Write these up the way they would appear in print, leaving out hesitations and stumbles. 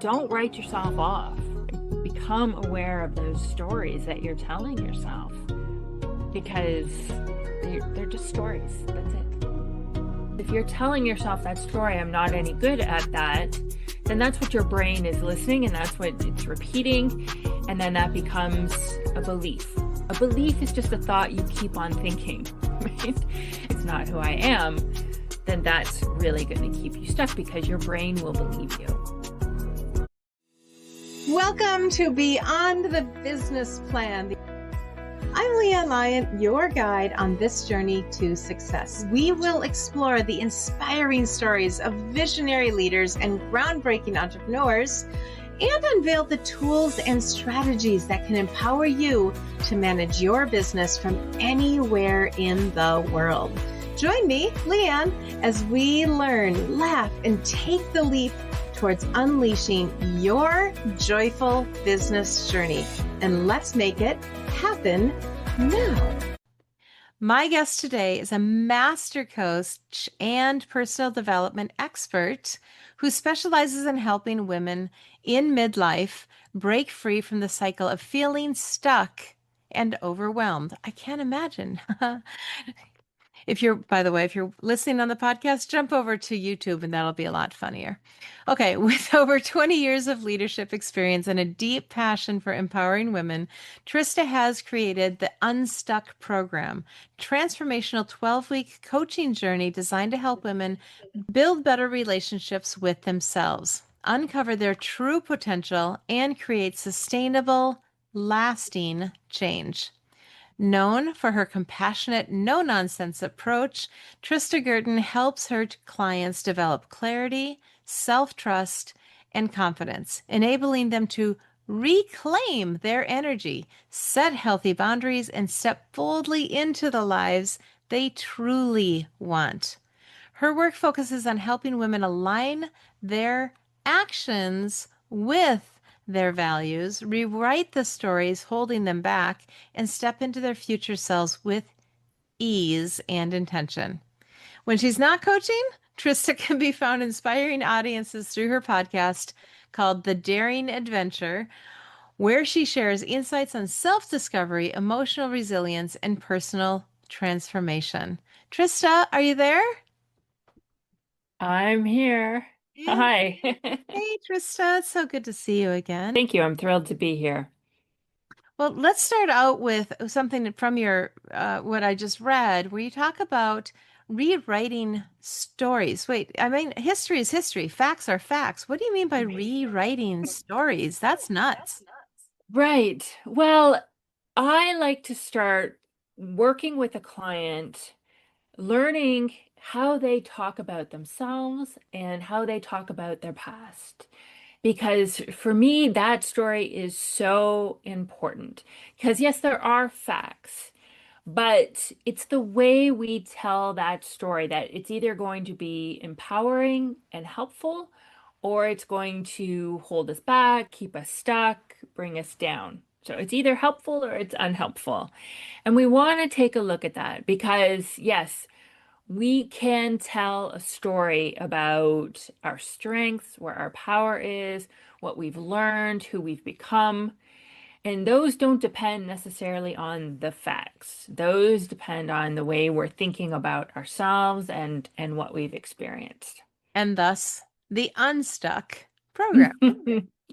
don't write yourself off. Become aware of those stories that you're telling yourself because they're just stories. That's it. If you're telling yourself that story, I'm not any good at that, then that's what your brain is listening and that's what it's repeating. And then that becomes a belief. A belief is just a thought you keep on thinking, right? It's not who I am. Then that's really going to keep you stuck because your brain will believe you. Welcome to Beyond the Business Plan. I'm Leanne Lyon, your guide on this journey to success. We will explore the inspiring stories of visionary leaders and groundbreaking entrepreneurs and unveil the tools and strategies that can empower you to manage your business from anywhere in the world. Join me, Leanne, as we learn, laugh, and take the leap towards unleashing your joyful business journey. And let's make it happen now. My guest today is a master coach and personal development expert who specializes in helping women in midlife break free from the cycle of feeling stuck and overwhelmed. I can't imagine. By the way, if you're listening on the podcast, jump over to YouTube and that'll be a lot funnier. Okay, with over 20 years of leadership experience and a deep passion for empowering women, Trista has created the Unstuck Program, transformational 12-week coaching journey designed to help women build better relationships with themselves, uncover their true potential, and create sustainable, lasting change. Known for her compassionate, no-nonsense approach, Trista Guertin helps her clients develop clarity, self-trust, and confidence, enabling them to reclaim their energy, set healthy boundaries, and step boldly into the lives they truly want. Her work focuses on helping women align their actions with their values, rewrite the stories holding them back, and step into their future selves with ease and intention. When she's not coaching, Trista can be found inspiring audiences through her podcast called The Daring Adventure, where she shares insights on self-discovery, emotional resilience, and personal transformation. Trista, are you there? I'm here. Hi. Hey, Trista. It's so good to see you again. Thank you. I'm thrilled to be here. Well, let's start out with something from your what I just read, where you talk about rewriting stories. Wait, I mean, history is history. Facts are facts. What do you mean by rewriting stories? That's nuts. Right. Well, I like to start working with a client, learning how they talk about themselves and how they talk about their past. Because for me, that story is so important. Because yes, there are facts, but it's the way we tell that story that it's either going to be empowering and helpful, or it's going to hold us back, keep us stuck, bring us down. So it's either helpful or it's unhelpful. And we want to take a look at that because, yes, we can tell a story about our strengths, where our power is, what we've learned, who we've become. And those don't depend necessarily on the facts. Those depend on the way we're thinking about ourselves and what we've experienced. And thus the Unstuck Program.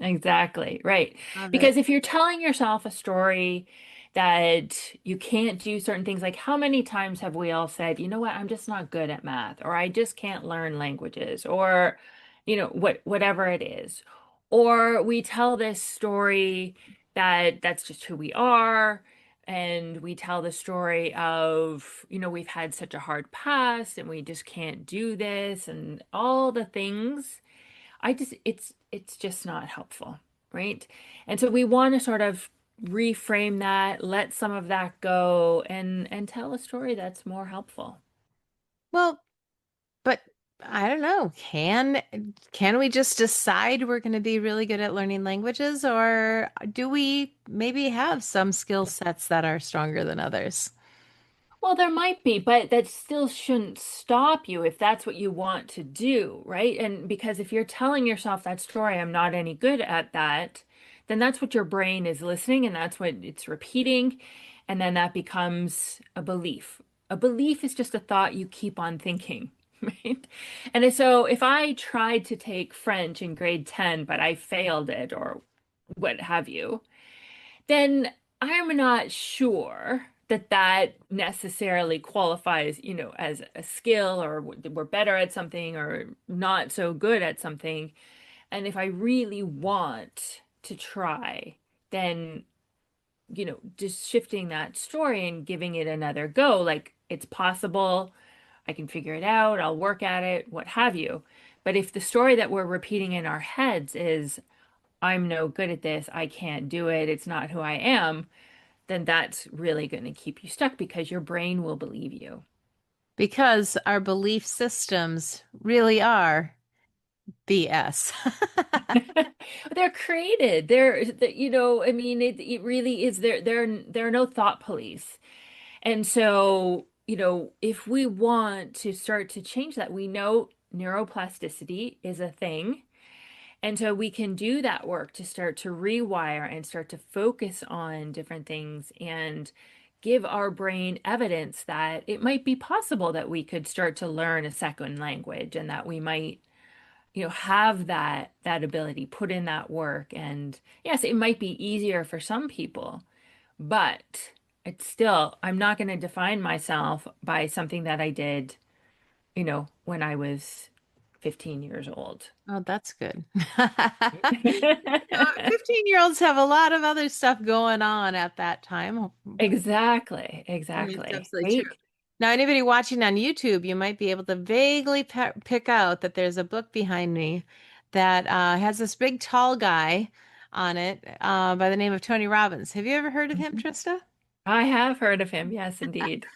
Exactly, right. Love Because it. if you're telling yourself a story that you can't do certain things, like how many times have we all said, you know what, I'm just not good at math, or I just can't learn languages, or whatever it is. Or we tell this story that that's just who we are, and we tell the story of, we've had such a hard past and we just can't do this and all the things. It's just not helpful, right? And so we want to sort of reframe that, let some of that go, and tell a story that's more helpful. Well, but I don't know. Can we just decide we're going to be really good at learning languages, or do we maybe have some skill sets that are stronger than others? Well, there might be, but that still shouldn't stop you if that's what you want to do, right? And because if you're telling yourself that story, I'm not any good at that, then that's what your brain is listening and that's what it's repeating. And then that becomes a belief. A belief is just a thought you keep on thinking, right? And so if I tried to take French in grade 10, but I failed it or what have you, then I'm not sure that that necessarily qualifies, as a skill or we're better at something or not so good at something. And if I really want to try, then, just shifting that story and giving it another go, like it's possible, I can figure it out, I'll work at it, what have you. But if the story that we're repeating in our heads is, I'm no good at this, I can't do it, it's not who I am, then that's really going to keep you stuck because your brain will believe you. Because our belief systems really are BS. They're created. I mean, it really is there are no thought police. And so, if we want to start to change that, we know neuroplasticity is a thing. And so we can do that work to start to rewire and start to focus on different things and give our brain evidence that it might be possible that we could start to learn a second language and that we might, have that ability, put in that work. And yes, it might be easier for some people, but it's still, I'm not going to define myself by something that I did, when I was 15 years old. Oh, that's good. 15-year-olds have a lot of other stuff going on at that time. Exactly, I mean, it's exactly. absolutely true. Right? Now, anybody watching on YouTube, you might be able to vaguely pick out that there's a book behind me that has this big tall guy on it by the name of Tony Robbins. Have you ever heard of him, Mhm. Trista? I have heard of him. Yes, indeed.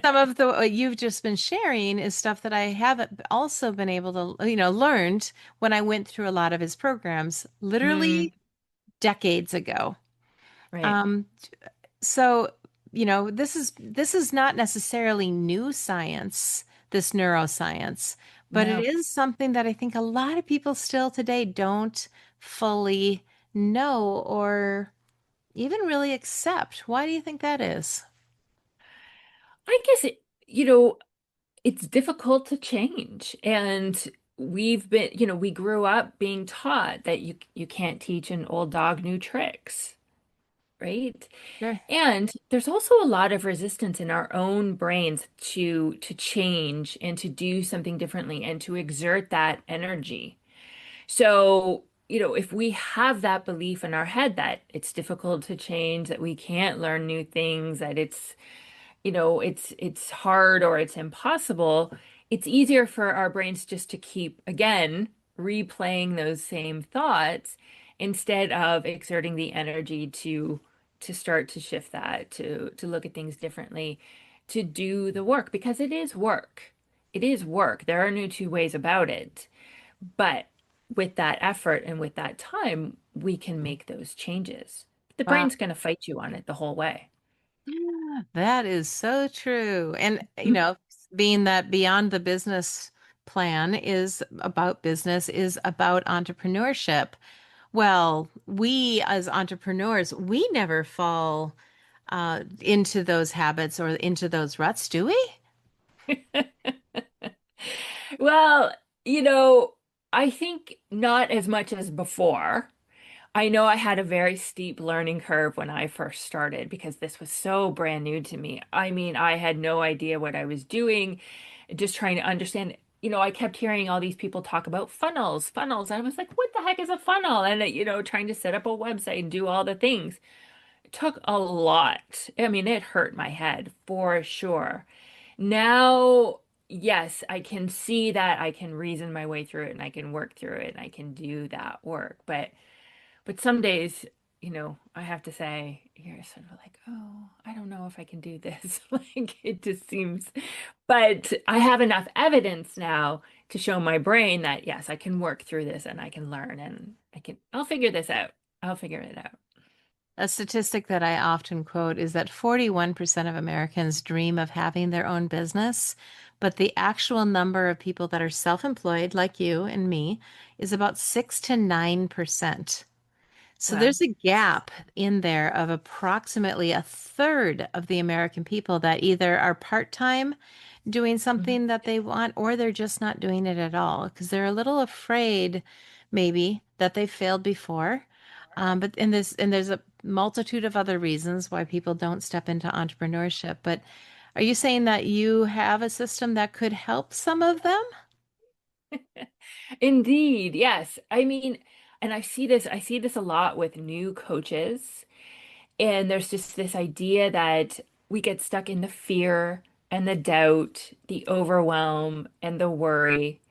Some of the what you've just been sharing is stuff that I haven't also been able to, learned when I went through a lot of his programs, Mm, literally decades ago. right. Um, so, this is not necessarily new science, this neuroscience, but it No. is something that I think a lot of people still today don't fully know or even really accept. Why do you think that is? I guess it's difficult to change. And we grew up being taught that you can't teach an old dog new tricks, right? Sure. And there's also a lot of resistance in our own brains to change and to do something differently and to exert that energy. So, if we have that belief in our head that it's difficult to change, that we can't learn new things, that it's hard or it's impossible, it's easier for our brains just to keep, again, replaying those same thoughts instead of exerting the energy to start to shift that, to look at things differently, to do the work, because it is work. It is work. There are no two ways about it. But with that effort and with that time, we can make those changes. The Wow. brain's going to fight you on it the whole way. That is so true. And, being that beyond the business plan is about business, is about entrepreneurship. Well, we as entrepreneurs, we never fall into those habits or into those ruts, do we? Well, I think not as much as before. I know I had a very steep learning curve when I first started because this was so brand new to me. I mean, I had no idea what I was doing, just trying to understand. I kept hearing all these people talk about funnels, funnels. And I was like, what the heck is a funnel? And, trying to set up a website and do all the things. It took a lot. I mean, it hurt my head for sure. Now, yes, I can see that I can reason my way through it and I can work through it and I can do that work. But some days, I have to say, you're sort of like, oh, I don't know if I can do this. Like it just seems, but I have enough evidence now to show my brain that yes, I can work through this and I can learn and I'll figure this out. I'll figure it out. A statistic that I often quote is that 41% of Americans dream of having their own business, but the actual number of people that are self-employed, like you and me, is about 6 to 9%. So Wow. there's a gap in there of approximately a third of the American people that either are part-time doing Mhm. something that they want or they're just not doing it at all because they're a little afraid maybe that they failed before. But in this and there's a multitude of other reasons why people don't step into entrepreneurship. But are you saying that you have a system that could help some of them? Indeed, yes. I mean, and I see this a lot with new coaches. And there's just this idea that we get stuck in the fear and the doubt, the overwhelm and the worry.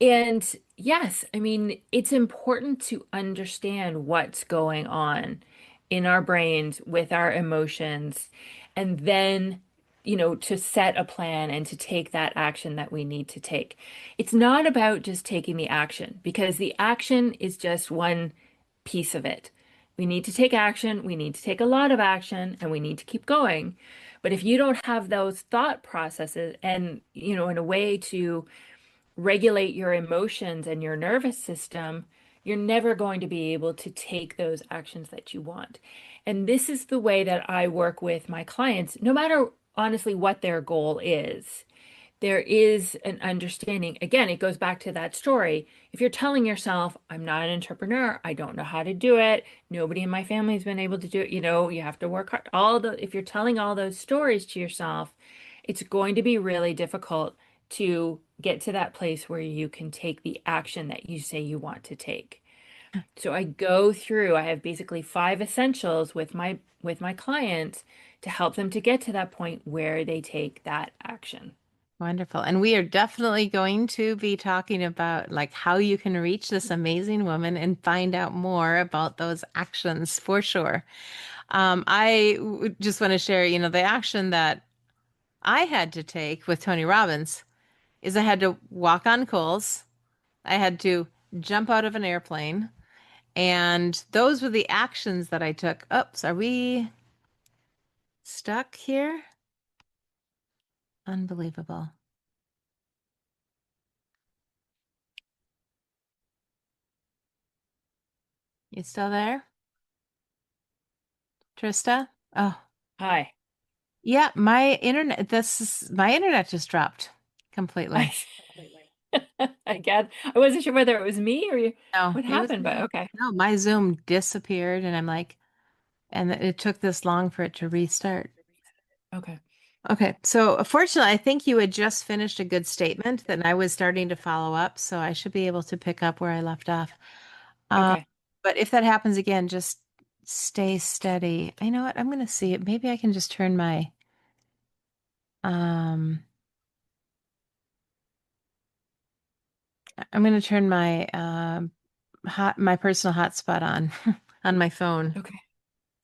And yes, I mean, it's important to understand what's going on in our brains with our emotions, and then, to set a plan and to take that action that we need to take. It's not about just taking the action, because the action is just one piece of it. We need to take action, we need to take a lot of action, and we need to keep going. But if you don't have those thought processes and, in a way to regulate your emotions and your nervous system, you're never going to be able to take those actions that you want. And this is the way that I work with my clients, no matter honestly what their goal is. There is an understanding. Again, it goes back to that story. If you're telling yourself, I'm not an entrepreneur, I don't know how to do it, nobody in my family has been able to do it, you have to work hard. If you're telling all those stories to yourself, it's going to be really difficult to get to that place where you can take the action that you say you want to take. So I have basically 5 essentials with my clients to help them to get to that point where they take that action. Wonderful. And we are definitely going to be talking about like how you can reach this amazing woman and find out more about those actions for sure. Just want to share, the action that I had to take with Tony Robbins is I had to walk on coals. I had to jump out of an airplane. And those were the actions that I took. Oops, are we stuck here? Unbelievable. You still there, Trista? Oh, Hi. yeah, my internet just dropped I completely. I get. I wasn't sure whether it was me or you, No, what it was happened, but me. okay. No, my Zoom disappeared and I'm like, and it took this long for it to restart. Okay. Okay, so fortunately, I think you had just finished a good statement that I was starting to follow up, so I should be able to pick up where I left off. Um, Okay. but if that happens again, just stay steady. You know what? I'm going to see it. Maybe I can just turn um, I'm going to turn my personal hotspot on on my phone, Okay.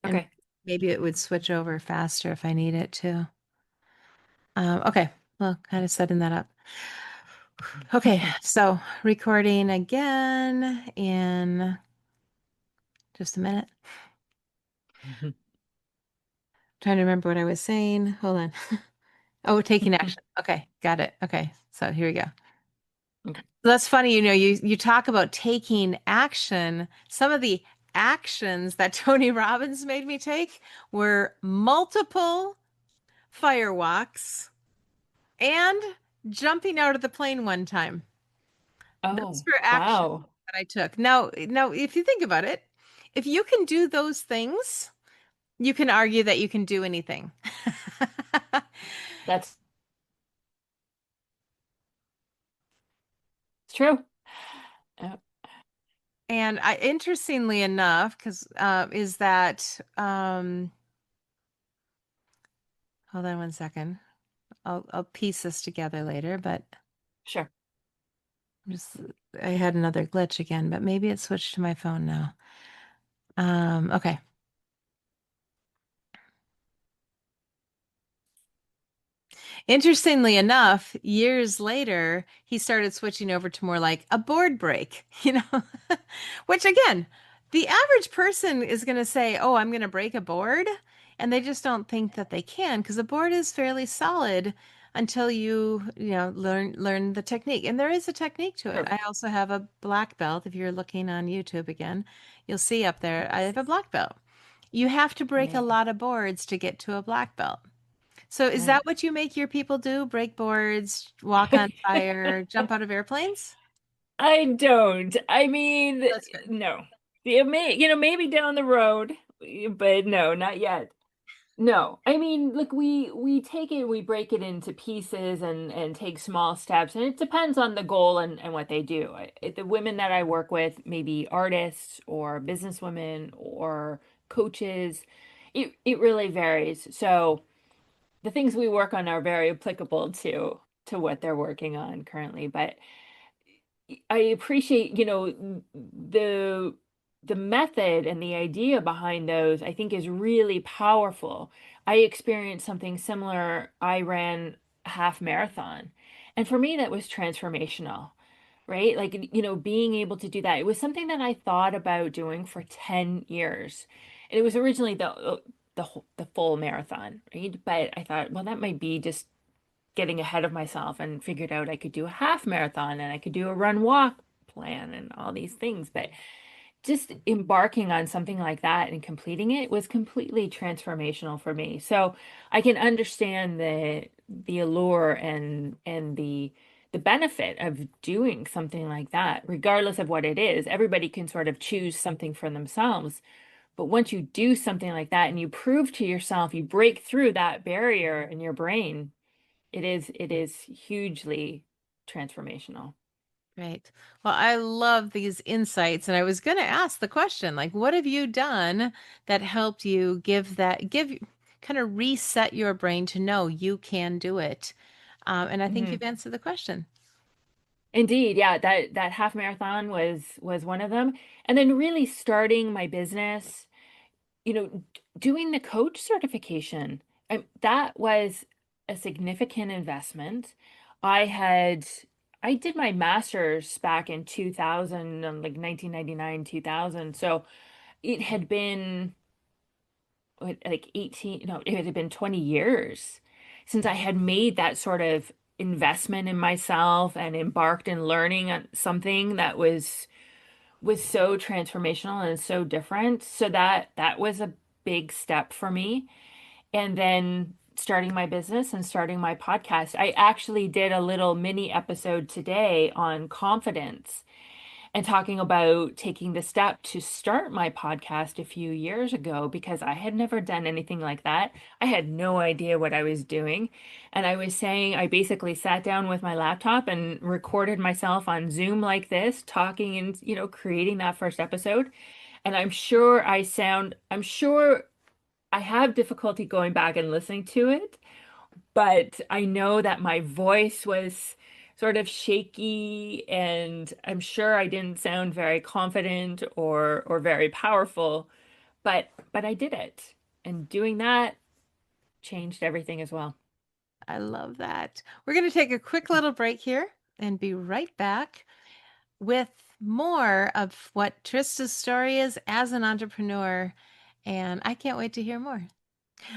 and Okay. maybe it would switch over faster if I need it to. Okay, well, kind of setting that up. Okay, so recording again in just a minute. Trying to remember what I was saying. Hold on. Oh, taking action. Okay, got it. Okay, so here we go. Okay. That's funny, you talk about taking action. Some of the actions that Tony Robbins made me take were multiple fire walks and jumping out of the plane one time. Those Oh, were actions wow. that I took. Now, if you think about it, if you can do those things, you can argue that you can do anything. That's true. Uh, And interestingly enough, because is that hold on one second. I'll piece this together later, but sure. just I had another glitch again, but maybe it switched to my phone now. Okay. Interestingly enough, years later, he started switching over to more like a board break, which again, The average person is going to say, "Oh, I'm going to break a board," and they just don't think that they can because a board is fairly solid until learn the technique. And there is a technique to it. Sure. I also have a black belt. If you're looking on YouTube again, you'll see up there I Nice. have a black belt. You have to break a Amazing. lot of boards to get to a black belt. So is Right. that what you make your people do? Break boards, walk on fire, jump out of airplanes? I don't. I mean, That's good. no. Maybe down the road, but no, not yet. No, I mean, look, we take it, we break it into pieces and take small steps, and it depends on the goal and what they do. The women that I work with, maybe artists or businesswomen or coaches, it really varies. So the things we work on are very applicable to what they're working on currently. But I appreciate, the method and the idea behind those, I think is really powerful. I experienced something similar. I ran a half marathon. And for me, that was transformational, right? Like, being able to do that. It was something that I thought about doing for 10 years. And it was originally the full marathon, right? But I thought, well, that might be just getting ahead of myself, and figured out I could do a half marathon and I could do a run walk plan and all these things. But just embarking on something like that and completing it was completely transformational for me. So I can understand the allure and the benefit of doing something like that, regardless of what it is. Everybody can sort of choose something for themselves. But once you do something like that and you prove to yourself, you break through that barrier in your brain, it is hugely transformational. Right. Well, I love these insights. And I was going to ask the question, like, what have you done that helped you kind of reset your brain to know you can do it? And I think Mhm. you've answered the question. Indeed, yeah, that half marathon was one of them. And then really starting my business, doing the coach certification, that was a significant investment. I had I did my master's back in 2000, like 1999, 2000. So it had been like 18, no, it had been 20 years since I had made that sort of investment in myself and embarked in learning on something that was so transformational and so different. So that was a big step for me. And then starting my business and starting my podcast. I actually did a little mini episode today on confidence and talking about taking the step to start my podcast a few years ago because I had never done anything like that. I had no idea what I was doing. And I was saying, I basically sat down with my laptop and recorded myself on Zoom like this, talking and, creating that first episode. And I'm sure I have difficulty going back and listening to it, but I know that my voice was sort of shaky, and I'm sure I didn't sound very confident or very powerful, but I did it. And doing that changed everything as well. I love that. We're going to take a quick little break here and be right back with more of what Trista's story is as an entrepreneur. And I can't wait to hear more.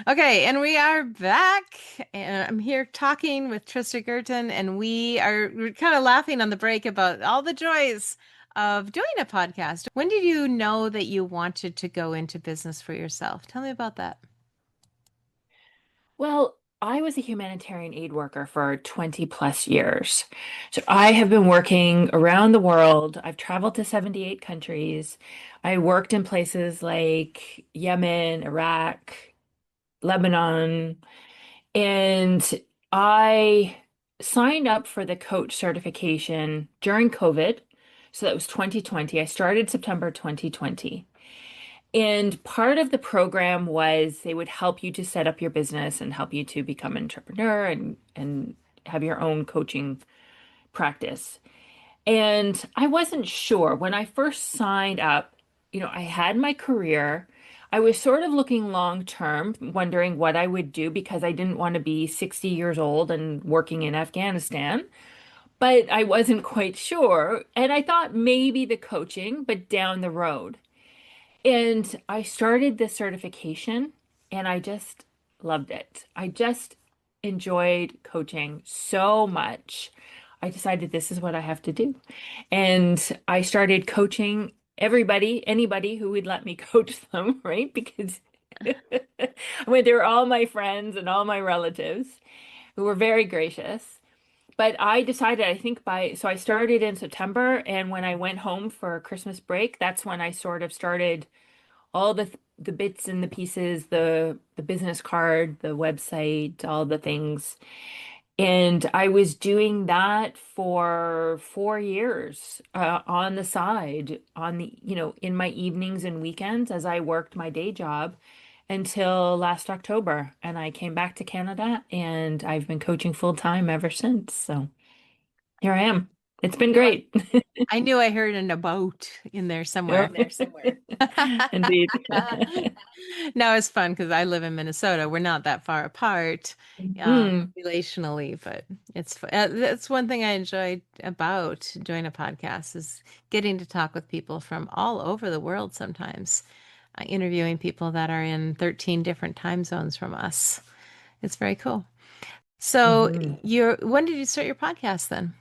Okay, and we are back. And I'm here talking with Trista Guertin, and we're kind of laughing on the break about all the joys of doing a podcast. When did you know that you wanted to go into business for yourself? Tell me about that. Well, I was a humanitarian aid worker for 20 plus years. So I have been working around the world. I've traveled to 78 countries. I worked in places like Yemen, Iraq, Lebanon, and I signed up for the coach certification during COVID. So that was 2020. I started September 2020. And part of the program was they would help you to set up your business and help you to become an entrepreneur and have your own coaching practice. And I wasn't sure when I first signed up, I had my career. I was sort of looking long term, wondering what I would do because I didn't want to be 60 years old and working in Afghanistan, but I wasn't quite sure. And I thought maybe the coaching, but down the road. And I started this certification and I just loved it. I just enjoyed coaching so much. I decided this is what I have to do. And I started coaching everybody, anybody who would let me coach them, right? Because they were all my friends and all my relatives who were very gracious. But I decided, I think so I started in September, and when I went home for Christmas break, that's when I sort of started all the bits and the pieces, the business card, the website, all the things. And I was doing that for 4 years on the side, in my evenings and weekends as I worked my day job until last October. And I came back to Canada and I've been coaching full time ever since. So here I am. It's been great. I knew I heard an about in there somewhere. Yep. Indeed. No, it's fun because I live in Minnesota. We're not that far apart, Mm, relationally, but that's one thing I enjoyed about doing a podcast is getting to talk with people from all over the world sometimes, interviewing people that are in 13 different time zones from us. It's very cool. So mhm. when did you start your podcast then?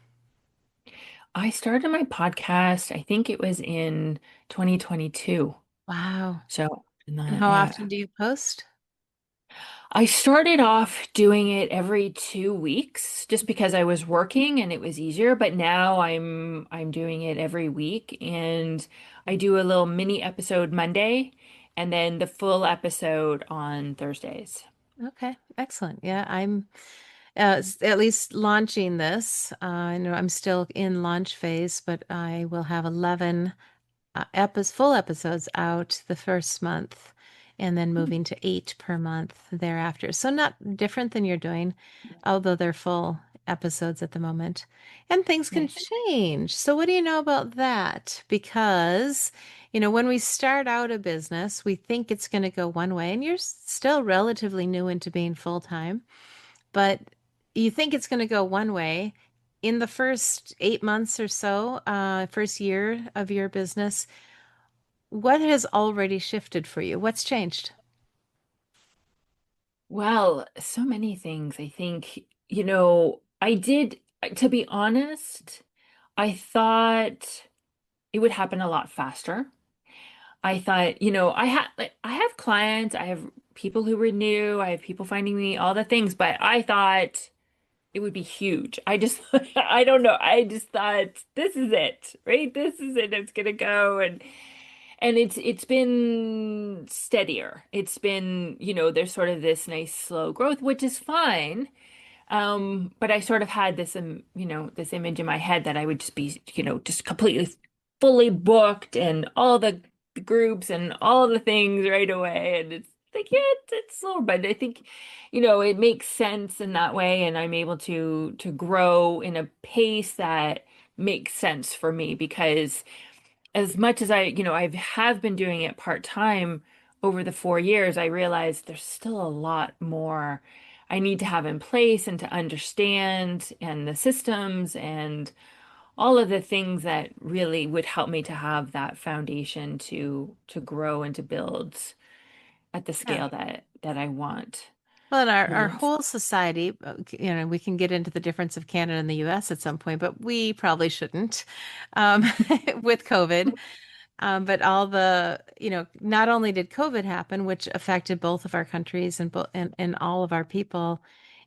I started my podcast, I think it was in 2022. Wow. So, And how often yeah. do you post? I started off doing it every 2 weeks just because I was working and it was easier, but now I'm doing it every week and I do a little mini episode Monday and then the full episode on Thursdays. Okay, excellent. Yeah, I'm at least launching this. I know I'm still in launch phase, but I will have 11 full episodes out the first month and then moving to 8 per month thereafter. So not different than you're doing, although they're full episodes at the moment. And things can Nice. change. So what do you know about that? Because, when we start out a business, we think it's going to go one way, and you're still relatively new into being full time, but you think it's going to go one way. In the first 8 months or so, first year of your business, what has already shifted for you? What's changed? Well, so many things. I think, to be honest, I thought it would happen a lot faster. I thought, I have clients, I have people who renew, I have people finding me, all the things, but I thought it would be huge. I just, I don't know. I just thought this is it, right? This is it. It's gonna go, and it's been steadier. It's been, there's sort of this nice slow growth, which is fine. But I sort of had this, this image in my head that I would just be, just completely fully booked and all the groups and all the things right away. And it's like, yeah, it's slower, but I think, it makes sense in that way. And I'm able to grow in a pace that makes sense for me because as much as I have been doing it part-time over the 4 years, I realized there's still a lot more I need to have in place and to understand and the systems and all of the things that really would help me to have that foundation to grow and to build at the Yeah. scale that I want. Well, in our Yeah. whole society, we can get into the difference of Canada and the US at some point, but we probably shouldn't, um, with COVID. But not only did COVID happen, which affected both of our countries and all of our people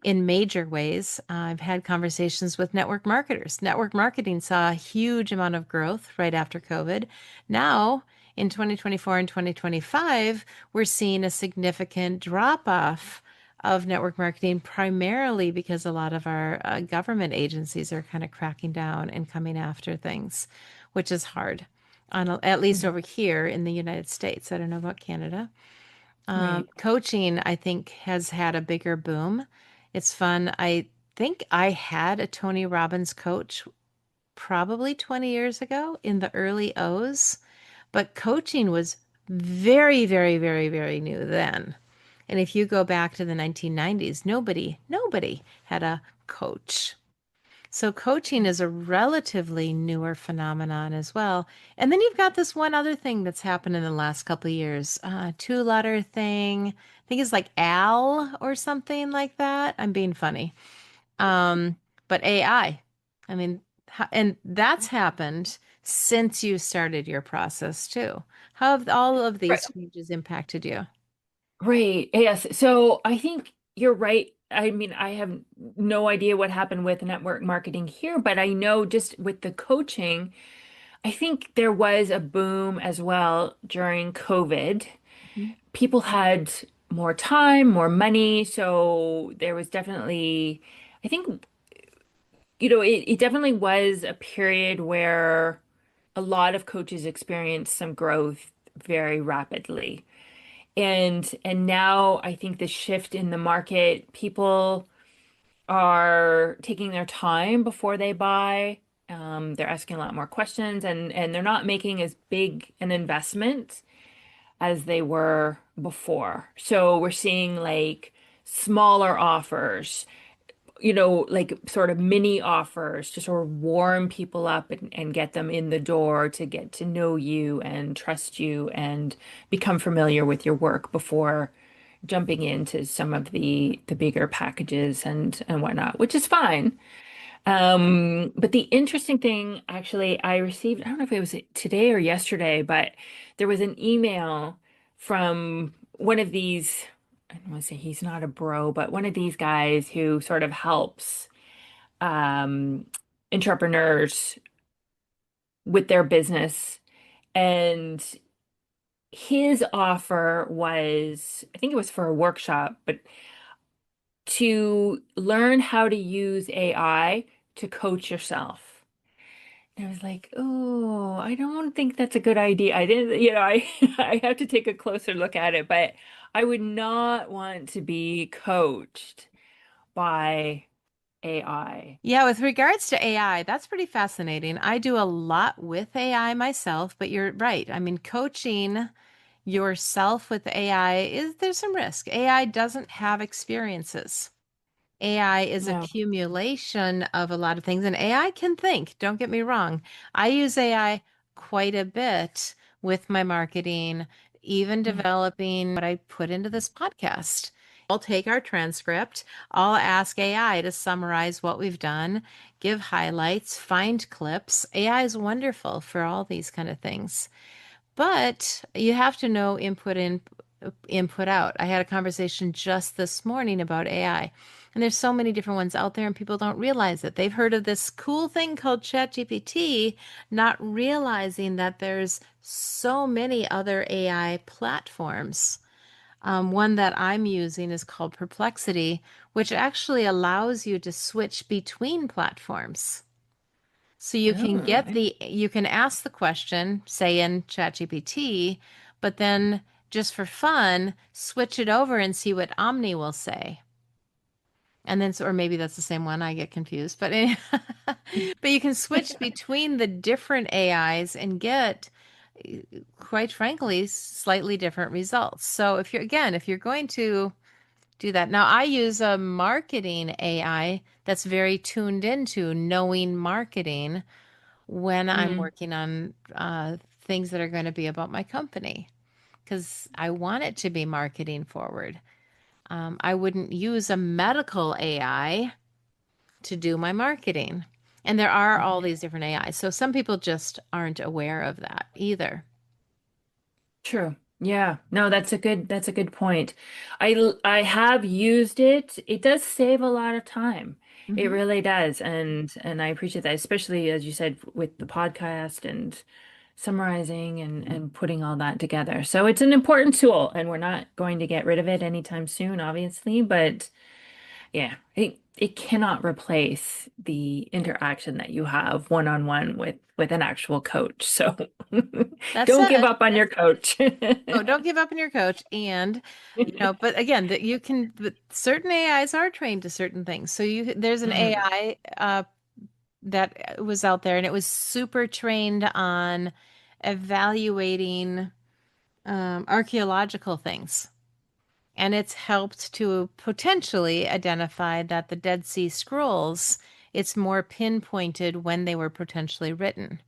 in major ways. I've had conversations with network marketers. Network marketing saw a huge amount of growth right after COVID. Now, in 2024 and 2025, we're seeing a significant drop off of network marketing, primarily because a lot of our government agencies are kind of cracking down and coming after things, which is hard at least Mhm. over here in the United States. I don't know about Canada. Right. Coaching, I think, has had a bigger boom. It's fun. I think I had a Tony Robbins coach probably 20 years ago in the early O's, but coaching was very, very, very, very new then. And if you go back to the 1990s, nobody had a coach. So coaching is a relatively newer phenomenon as well. And then you've got this one other thing that's happened in the last couple of years, two-letter thing. I think it's like Al or something like that. I'm being funny. Um, but AI. I mean, and that's happened since you started your process too. How have all of Right. these changes impacted you? Great. Yes. So I think you're right. I mean, I have no idea what happened with network marketing here, but I know just with the coaching, I think there was a boom as well during COVID. Mhm. People had more time, more money, so there was definitely, I think, it definitely was a period where a lot of coaches experienced some growth very rapidly. And now I think the shift in the market, people are taking their time before they buy. They're asking a lot more questions and they're not making as big an investment as they were before. So we're seeing like smaller offers, like sort of mini offers to sort of warm people up and get them in the door to get to know you and trust you and become familiar with your work before jumping into some of the bigger packages and whatnot, which is fine. But the interesting thing, actually, I received, I don't know if it was today or yesterday, but there was an email from one of these, I don't want to say he's not a bro, but one of these guys who sort of helps um, entrepreneurs with their business. And his offer was, I think it was for a workshop, but to learn how to use AI to coach yourself. And I was like, oh, I don't think that's a good idea. I didn't, I have to take a closer look at it, but I would not want to be coached by AI. Yeah, with regards to AI, that's pretty fascinating. I do a lot with AI myself, but you're right. I mean, coaching yourself with AI is there's some risk. AI doesn't have experiences. AI is No. accumulation of a lot of things, and AI can think. Don't get me wrong. I use AI quite a bit with my marketing, even Mm. developing what I put into this podcast. I'll take our transcript, I'll ask AI to summarize what we've done, give highlights, find clips. AI is wonderful for all these kind of things. But you have to know input in, input out. I had a conversation just this morning about AI. And there's so many different ones out there and people don't realize it. They've heard of this cool thing called ChatGPT, not realizing that there's so many other AI platforms. One that I'm using is called Perplexity, which actually allows you to switch between platforms. So Oh, you can ask the question, say in ChatGPT, but then just for fun, switch it over and see what Omni will say. And then, or maybe that's the same one. I get confused, but but you can switch between the different AIs and get, quite frankly, slightly different results. So if you're going to do that, now I use a marketing AI that's very tuned into knowing marketing when I'm mm, working on things that are going to be about my company because I want it to be marketing forward. I wouldn't use a medical AI to do my marketing. And there are all these different AIs. So some people just aren't aware of that either. true. Yeah. No, that's a good point. I have used it. It does save a lot of time. It Hmm. really does. And I appreciate that, especially as you said with the podcast and summarizing and putting all that together. So it's an important tool and we're not going to get rid of it anytime soon, obviously, but yeah, it cannot replace the interaction that you have one-on-one with an actual coach. So That don't give said, up on your coach. oh, don't give up on your coach. And, but again, that you can, but certain AIs are trained to certain things. So there's an Mm, AI that was out there and it was super trained on evaluating archaeological things. And it's helped to potentially identify that the Dead Sea Scrolls it's more pinpointed when they were potentially written.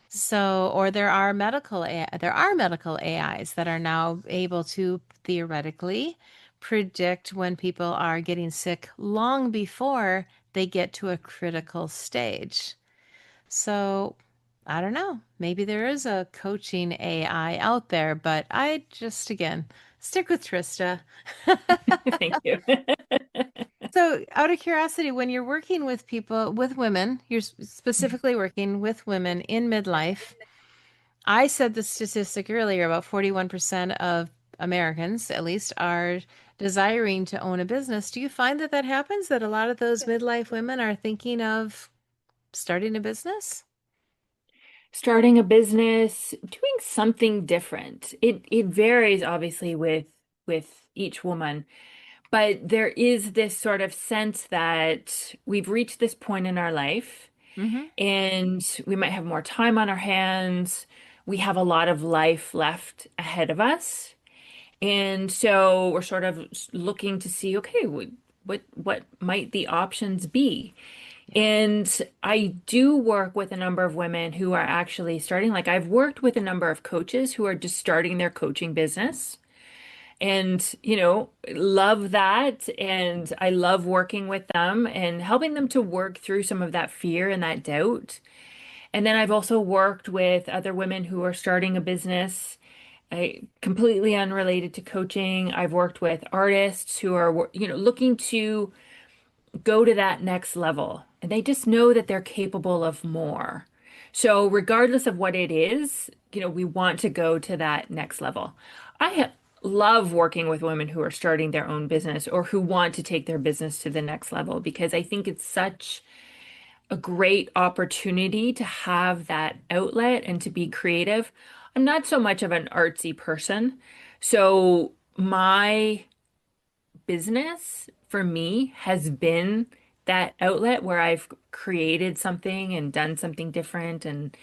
So, or there are medical AIs that are now able to theoretically predict when people are getting sick long before they get to a critical stage. So, I don't know. Maybe there is a coaching AI out there, but I just, again, stick with Trista. Thank you. So, out of curiosity, when you're working with people, with women, you're specifically working with women in midlife. I said the statistic earlier about 41% of Americans, at least, are desiring to own a business. Do you find that that happens, that a lot of those midlife women are thinking of starting a business? Starting a business, doing something different. It varies obviously with each woman, but there is this sort of sense that we've reached this point in our life Mm-hmm. and we might have more time on our hands. We have a lot of life left ahead of us. And so we're sort of looking to see, okay, what might the options be? Yeah. And I do work with a number of women who are actually starting, like I've worked with a number of coaches who are just starting their coaching business and, love that. And I love working with them and helping them to work through some of that fear and that doubt. And then I've also worked with other women who are starting a business, completely unrelated to coaching. I've worked with artists who are, looking to go to that next level and they just know that they're capable of more. So regardless of what it is, we want to go to that next level. Love working with women who are starting their own business or who want to take their business to the next level because I think it's such a great opportunity to have that outlet and to be creative. I'm not so much of an artsy person. So my business for me has been that outlet where I've created something and done something different and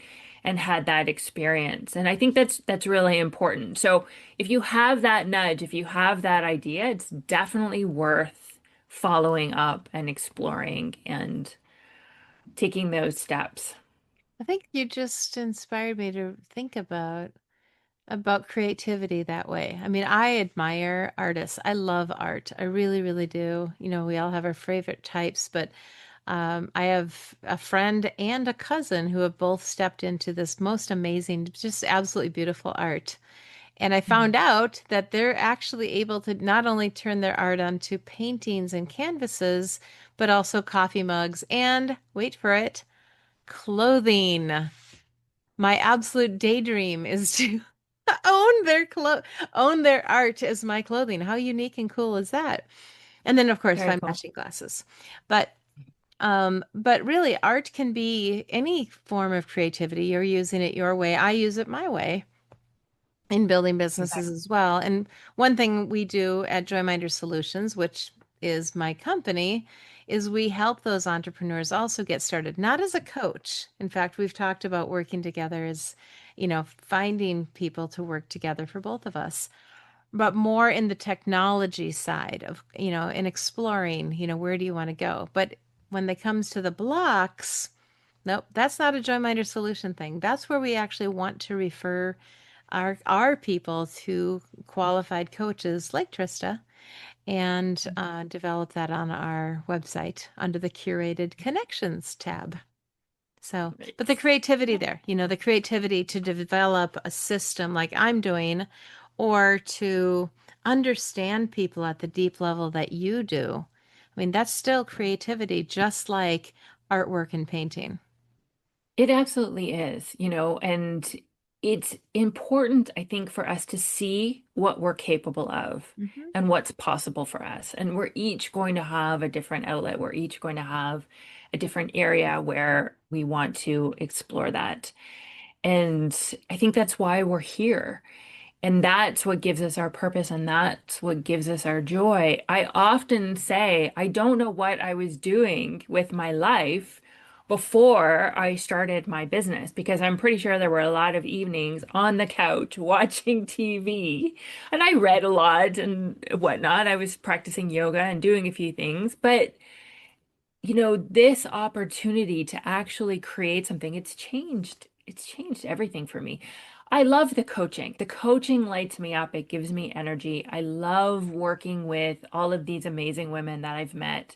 had that experience. And I think that's really important. So if you have that nudge, if you have that idea, it's definitely worth following up and exploring and taking those steps. I think you just inspired me to think about creativity that way. I mean, I admire artists. I love art. I really, really do. You know, we all have our favorite types, but I have a friend and a cousin who have both stepped into this most amazing, just absolutely beautiful art. And I found Mhm. out that they're actually able to not only turn their art onto paintings and canvases, but also coffee mugs and, wait for it, clothing. My absolute daydream is to own their art as my clothing. How unique and cool is that? And then of course Very my cool. matching glasses. But really art can be any form of creativity. You're using it your way. I use it my way in building businesses Exactly. as well. And one thing we do at Joyminder Solutions, which is my company, is we help those entrepreneurs also get started, not as a coach. In fact, we've talked about working together as, finding people to work together for both of us, but more in the technology side of, in exploring, where do you want to go? But when it comes to the blocks, nope, that's not a Joyminder Solution thing. That's where we actually want to refer our people to qualified coaches like Trista and develop that on our website under the curated connections tab. So, but the Right. creativity there, the creativity to develop a system like I'm doing or to understand people at the deep level that you do. I mean, that's still creativity, just like artwork and painting. It absolutely is, and it's important, I think, for us to see what we're capable of Hmm. and what's possible for us. And we're each going to have a different outlet. We're each going to have a different area where we want to explore that. And I think that's why we're here. And that's what gives us our purpose, and that's what gives us our joy. I often say, I don't know what I was doing with my life before I started my business because I'm pretty sure there were a lot of evenings on the couch watching TV. And I read a lot and whatnot. I was practicing yoga and doing a few things, but this opportunity to actually create something, it's changed everything for me. I love the coaching. The coaching lights me up. It gives me energy. I love working with all of these amazing women that I've met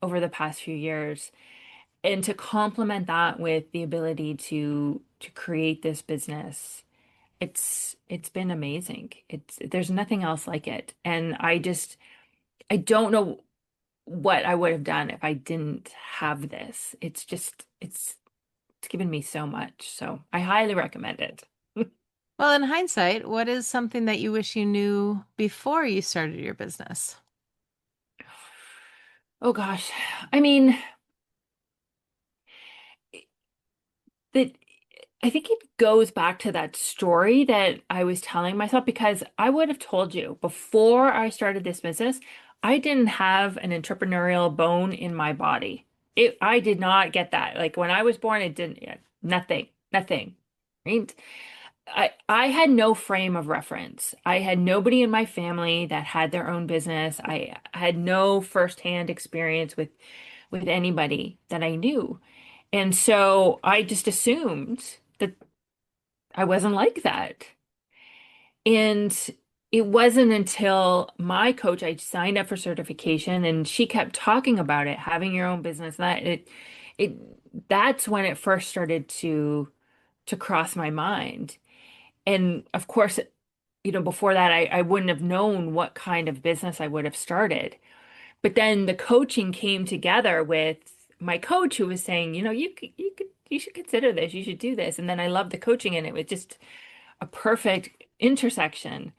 over the past few years. And to complement that with the ability to create this business, it's been amazing. There's nothing else like it. And I don't know what I would have done if I didn't have this. It's given me so much. So I highly recommend it. Well, in hindsight, what is something that you wish you knew before you started your business? Oh gosh. I mean, that I think it goes back to that story that I was telling myself because I would have told you before I started this business, I didn't have an entrepreneurial bone in my body. I did not get that. Like when I was born, it didn't, yeah, nothing, nothing. Right? I had no frame of reference. I had nobody in my family that had their own business. I had no firsthand experience with anybody that I knew. And so I just assumed that I wasn't like that. And it wasn't until my coach, I signed up for certification and she kept talking about it, having your own business, it that's when it first started to cross my mind. And of course, before that, I wouldn't have known what kind of business I would have started. But then the coaching came together with my coach who was saying, you should consider this, you should do this. And then I loved the coaching and it was just a perfect intersection.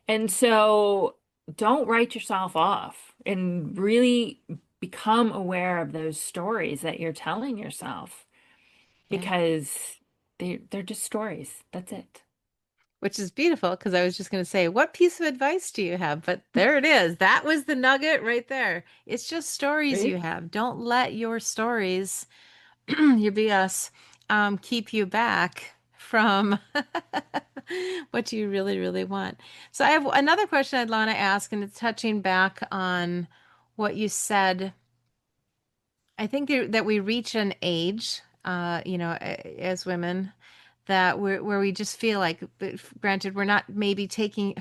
And so don't write yourself off and really become aware of those stories that you're telling yourself Yeah. because they're just stories. That's it. Which is beautiful because I was just going to say, what piece of advice do you have? But there it is. That was the nugget right there. It's just stories you Right? have. Don't let your stories, your BS, keep you back from what you really, really want. So I have another question I'd want to ask, and it's touching back on what you said. I think that we reach an age, as women, that where we just feel like, but granted, we're not maybe taking,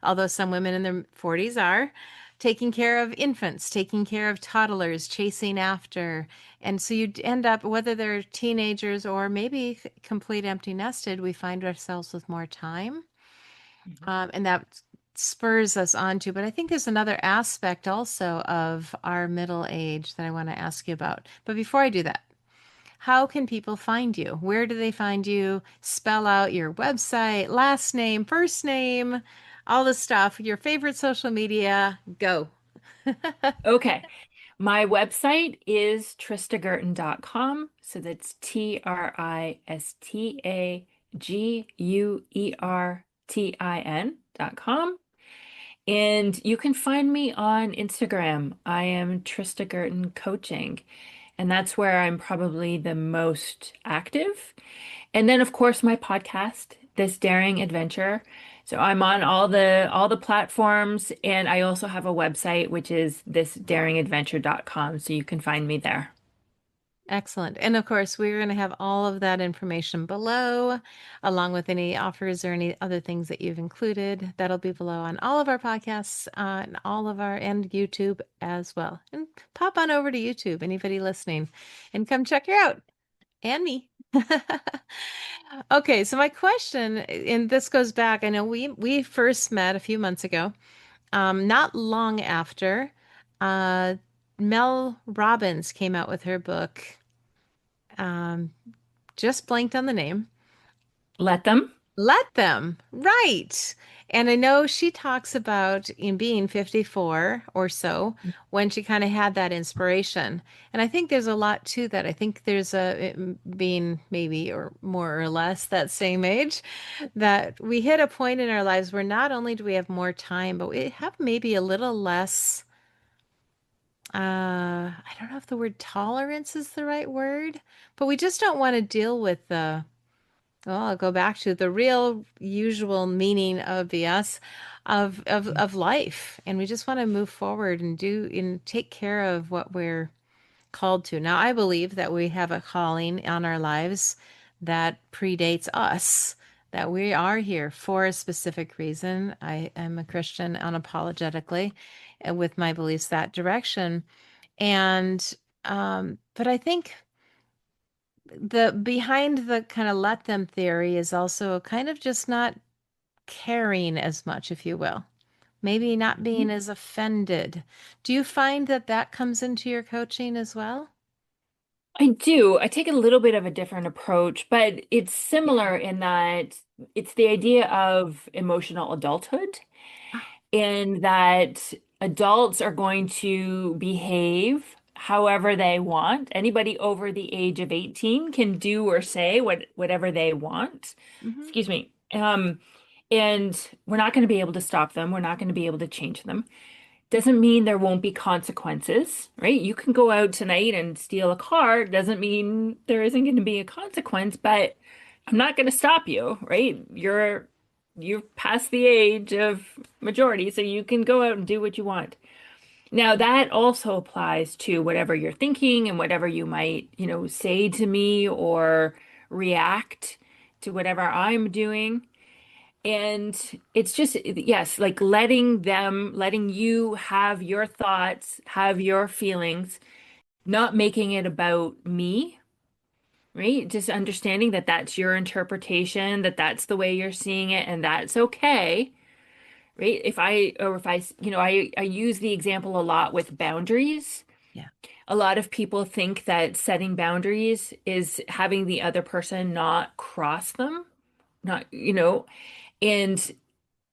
although some women in their 40s are taking care of infants, taking care of toddlers, chasing after. And so you end up, whether they're teenagers or maybe complete empty nested, we find ourselves with more time. Mhm. And that spurs us on to, but I think there's another aspect also of our middle age that I want to ask you about. But before I do that, how can people find you? Where do they find you? Spell out your website, last name, first name, all the stuff, your favorite social media. Go. Okay. My website is tristaguertin.com. So that's TristaGuertin.com. And you can find me on Instagram. I am Trista Guertin Coaching, and that's where I'm probably the most active. And then, of course, my podcast, This Daring Adventure. So I'm on all the platforms, and I also have a website, which is thisdaringadventure.com. So you can find me there. Excellent. And of course, we're going to have all of that information below, along with any offers or any other things that you've included. That'll be below on all of our podcasts, and all of our and YouTube as well. And pop on over to YouTube, anybody listening, and come check her out and me. Okay, so my question, and this goes back, I know we first met a few months ago, not long after uh, Mel Robbins came out with her book. Um, just blanked on the name. Let them. Let them. Right. And I know she talks about in being 54 or so when she kind of had that inspiration. And I think there's a lot to that. I think there's being maybe or more or less that same age that we hit a point in our lives where not only do we have more time, but we have maybe a little less, I don't know if the word tolerance is the right word, but we just don't want to deal with the well, I'll go back to the real usual meaning of the us of life. And we just want to move forward and do and take care of what we're called to. Now, I believe that we have a calling on our lives that predates us, that we are here for a specific reason. I am a Christian unapologetically with my beliefs that direction. And, but I think the behind the kind of let them theory is also kind of just not caring as much, if you will. Maybe not being as offended. Do you find that that comes into your coaching as well? I do. I take a little bit of a different approach, but it's Yeah. similar in that it's the idea of emotional adulthood, Ah, in that adults are going to behave however they want. Anybody over the age of 18 can do or say whatever they want. mhm. Excuse me. And we're not going to be able to stop them. We're not going to be able to change them. Doesn't mean there won't be consequences, right? You can go out tonight and steal a car. Doesn't mean there isn't going to be a consequence, but I'm not going to stop you, right? You've passed the age of majority, so you can go out and do what you want. Now, that also applies to whatever you're thinking and whatever you might, say to me or react to whatever I'm doing. And it's just, yes, like letting you have your thoughts, have your feelings, not making it about me, right? Just understanding that that's your interpretation, that that's the way you're seeing it, and that's okay, right? I use the example a lot with boundaries. Yeah. A lot of people think that setting boundaries is having the other person not cross them, not, and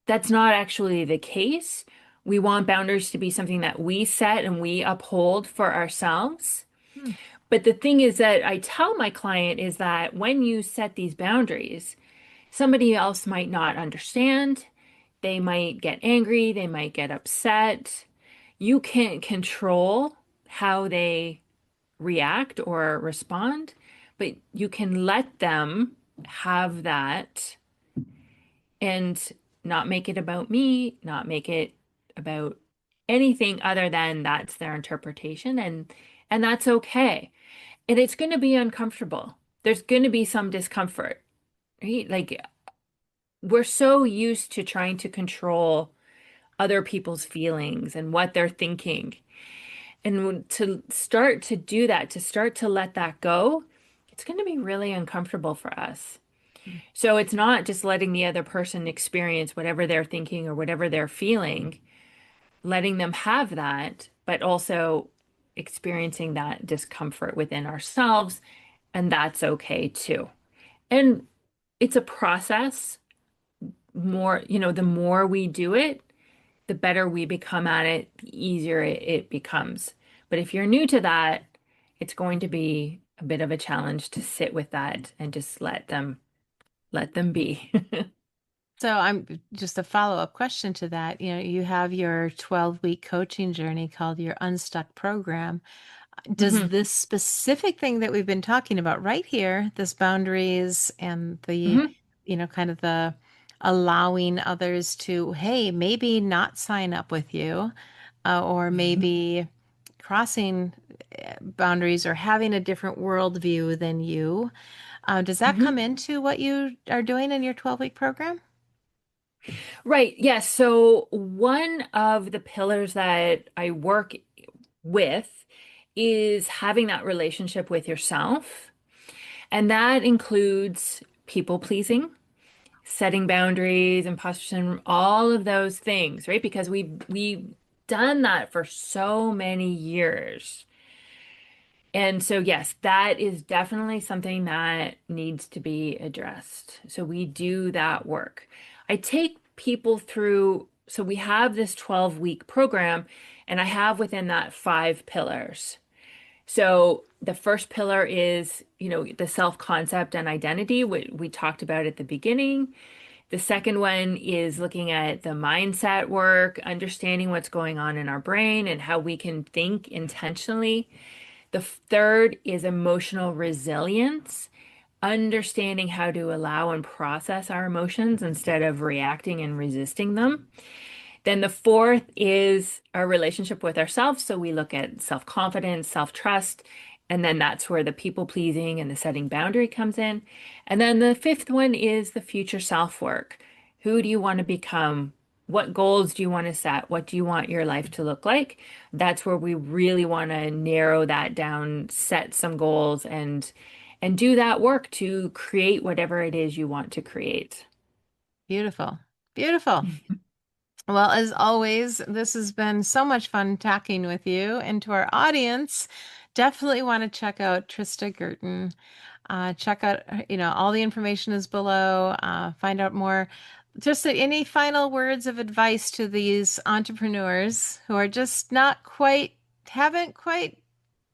that's not actually the case. We want boundaries to be something that we set and we uphold for ourselves. Hmm. But the thing is that I tell my client is that when you set these boundaries, somebody else might not understand. They might get angry, they might get upset. You can't control how they react or respond, but you can let them have that and not make it about me, not make it about anything other than that's their interpretation, and that's okay. And it's going to be uncomfortable. There's going to be some discomfort, right? Like we're so used to trying to control other people's feelings and what they're thinking. And to start to do that, to start to let that go, it's going to be really uncomfortable for us. So it's not just letting the other person experience whatever they're thinking or whatever they're feeling, letting them have that, but also experiencing that discomfort within ourselves. And that's okay too. And it's a process. The more we do it, the better we become at it, the easier it becomes. But if you're new to that, it's going to be a bit of a challenge to sit with that and just let them be. So I'm just a follow-up question to that. You know, you have your 12-week coaching journey called your Unstuck Program. Does hmm this specific thing that we've been talking about right here, this boundaries and the, hmm kind of the allowing others to, hey, maybe not sign up with you, or maybe crossing boundaries or having a different worldview than you. Does that hmm come into what you are doing in your 12-week program? Right. Yes. So one of the pillars that I work with is having that relationship with yourself. And that includes people pleasing, setting boundaries, imposter syndrome, all of those things, right? Because we've done that for so many years. And so, yes, that is definitely something that needs to be addressed. So we do that work. I take people through, so we have this 12-week program, and I have within that 5 pillars. So the first pillar is, the self-concept and identity, what we talked about at the beginning. The second one is looking at the mindset work, understanding what's going on in our brain and how we can think intentionally. The third is emotional resilience, understanding how to allow and process our emotions instead of reacting and resisting them. Then the fourth is our relationship with ourselves. So we look at self-confidence, self-trust, and then that's where the people pleasing and the setting boundary comes in. And then the fifth one is the future self work. Who do you want to become? What goals do you want to set? What do you want your life to look like? That's where we really want to narrow that down, set some goals and do that work to create whatever it is you want to create. Beautiful. Beautiful. Well, as always, this has been so much fun talking with you. And to our audience, definitely want to check out Trista Guertin. Check out, all the information is below. Find out more. Just any final words of advice to these entrepreneurs who are just haven't quite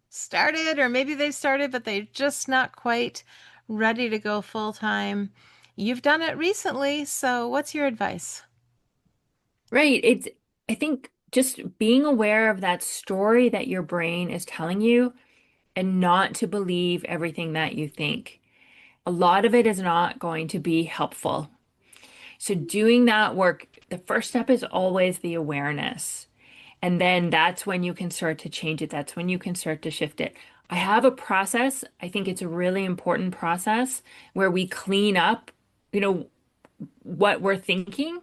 started, or maybe they've started, but they're just not quite ready to go full time. You've done it recently, so what's your advice? Right. I think just being aware of that story that your brain is telling you and not to believe everything that you think. A lot of it is not going to be helpful. So doing that work, the first step is always the awareness. And then that's when you can start to change it. That's when you can start to shift it. I have a process. I think it's a really important process where we clean up, what we're thinking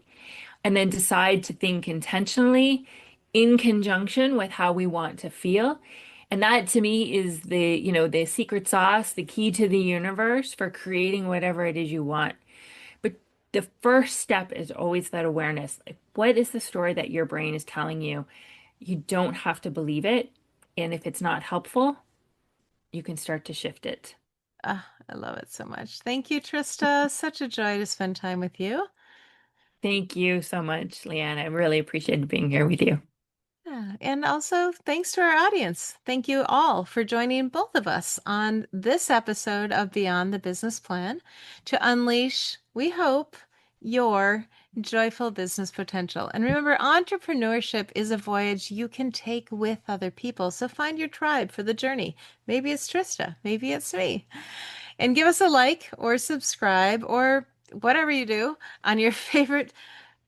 and then decide to think intentionally in conjunction with how we want to feel. And that to me is the secret sauce, the key to the universe for creating whatever it is you want. But the first step is always that awareness. Like, what is the story that your brain is telling you? You don't have to believe it. And if it's not helpful, you can start to shift it. I love it so much. Thank you, Trista. Such a joy to spend time with you. Thank you so much, Leanne. I really appreciated being here with you. Yeah, and also thanks to our audience. Thank you all for joining both of us on this episode of Beyond the Business Plan to unleash, we hope, your joyful business potential. And remember, entrepreneurship is a voyage you can take with other people. So find your tribe for the journey. Maybe it's Trista, maybe it's me. And give us a like or subscribe or whatever you do on your favorite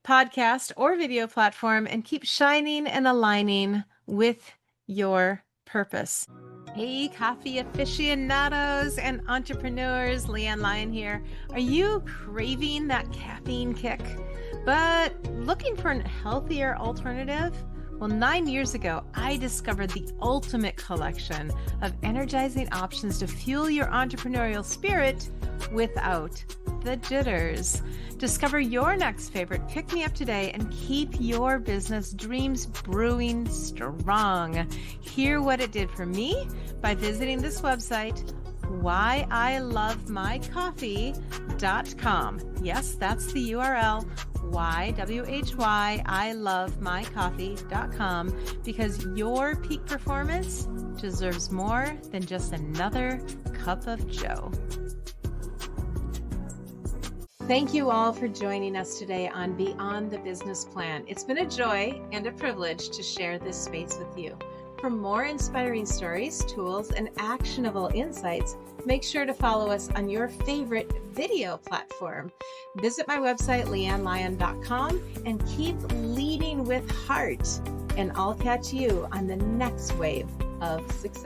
podcast or video platform, and keep shining and aligning with your purpose. Hey, coffee aficionados and entrepreneurs, Leanne Lyon here. Are you craving that caffeine kick, but looking for a healthier alternative? Well, 9 years ago, I discovered the ultimate collection of energizing options to fuel your entrepreneurial spirit without the jitters. Discover your next favorite pick-me-up today and keep your business dreams brewing strong. Hear what it did for me by visiting this website, whyIlovemycoffee.com. Yes, that's the URL, whyIlovemycoffee.com, because your peak performance deserves more than just another cup of joe. Thank you all for joining us today on Beyond the Business Plan. It's been a joy and a privilege to share this space with you. For more inspiring stories, tools, and actionable insights, make sure to follow us on your favorite video platform. Visit my website, leannelyon.com, and keep leading with heart. And I'll catch you on the next wave of success.